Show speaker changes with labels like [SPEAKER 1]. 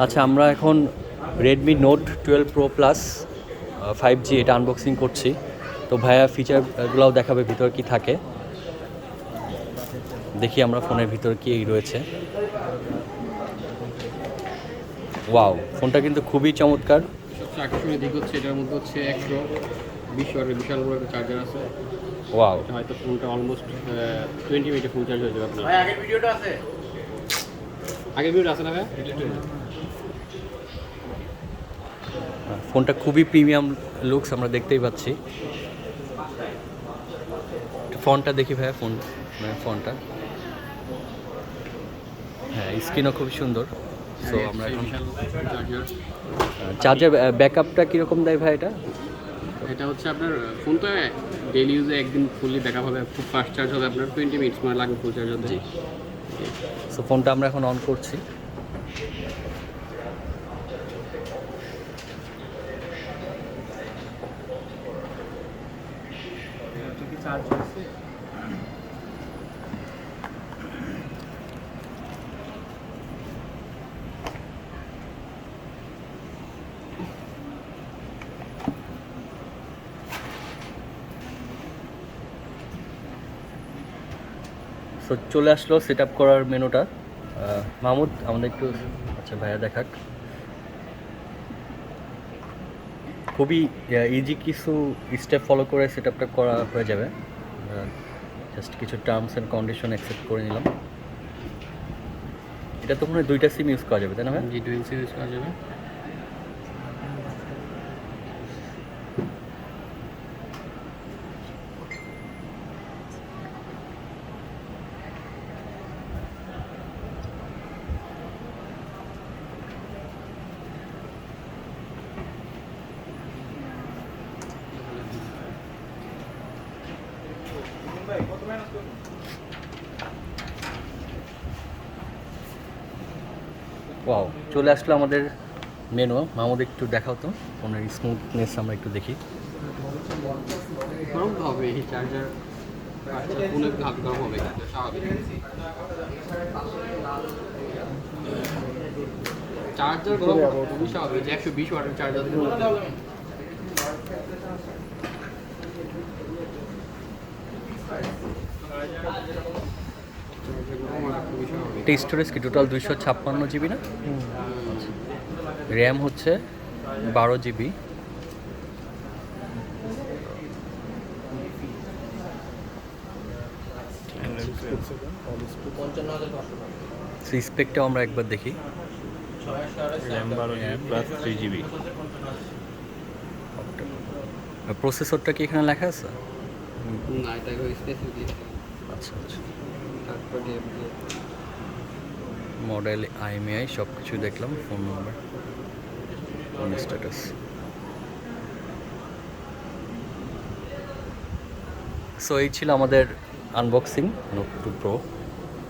[SPEAKER 1] আচ্ছা, আমরা এখন Redmi Note 12 Pro Plus 5G এটা আনবক্সিং করছি। তো ভাইয়া ফিচারগুলোও দেখাবে ভিতর কি থাকে। দেখি আমরা ফোনের ভিতর কি রয়েছে। ওয়াও, ফোনটা কিন্তু খুবই চমৎকার।
[SPEAKER 2] সবচেয়ে আকর্ষণীয় দিক হচ্ছে এটার মধ্যে হচ্ছে 120 ওয়াটের বিশাল বড় একটা চার্জার আছে।
[SPEAKER 1] ওয়াও,
[SPEAKER 2] হয়তো ফোনটা অলমোস্ট 20 মিনিটে ফুল চার্জ হয়ে যাবে আপনার। আগের ভিডিওটা আছে না ভাই?
[SPEAKER 1] ফোনটা খুবই প্রিমিয়াম লুকস আমরা দেখতেই পাচ্ছি। ফোনটা দেখি ভাইয়া, ফোনটা হ্যাঁ, স্ক্রিনও খুবই সুন্দর। সো আমরা এখন চার্জার ব্যাকআপটা কীরকম দেয় ভাই
[SPEAKER 2] এটা হচ্ছে আপনার ফোন তো ডেইলি ইউজে একদিন ফুললি ব্যাকআপ হবে, খুব ফাস্ট চার্জ হবে আপনার 20 মিনিটস মানে লাগবে ফুল চার্জ হতে।
[SPEAKER 1] সো ফোনটা আমরা এখন অন করছি। সো চলে আসলো সেট আপ করার মেনুটা। মাহমুদ আমাদের একটু, আচ্ছা ভাইয়া দেখাক। খুবই ইজি কিছু স্টেপ ফলো করে সেট আপটা করা হয়ে যাবে। জাস্ট কিছু টার্মস অ্যান্ড কন্ডিশন অ্যাকসেপ্ট করে নিলাম। এটা তো মনে হয় 2টা সিম ইউজ করা যাবে, তাই না ভাই?
[SPEAKER 2] জি, ডুয়েল সিম ইউজ করা যাবে।
[SPEAKER 1] ওয়াও, চলে আসলো আমাদের মেনু। মাহমুদ একটু দেখাও তো ফোনের স্মুথনেস আমরা একটু দেখি।
[SPEAKER 2] গরম তো হবে এই চার্জার, ফোন একটু হাত গরম হবে স্বাভাবিক। চার্জার গরম খুবই স্বাভাবিক, যে 120 ওয়াটের চার্জার।
[SPEAKER 1] এটা স্টোরেজ কি টোটাল 256 জিবি না? র্যাম হচ্ছে 12 জিবি। স্পেকটাও আমরা একবার দেখি।
[SPEAKER 3] RAM 12 GB plus 3 GB.
[SPEAKER 1] প্রসেসরটা কি এখানে লেখা আছে?
[SPEAKER 2] না, এটা স্পেসিফিক।
[SPEAKER 1] আচ্ছা আচ্ছা,
[SPEAKER 2] তারপরে
[SPEAKER 1] মডেল, IMEI সব কিছু দেখলাম, phone number, phone status. So এই ছিল আমাদের আনবক্সিং Note 2 Pro।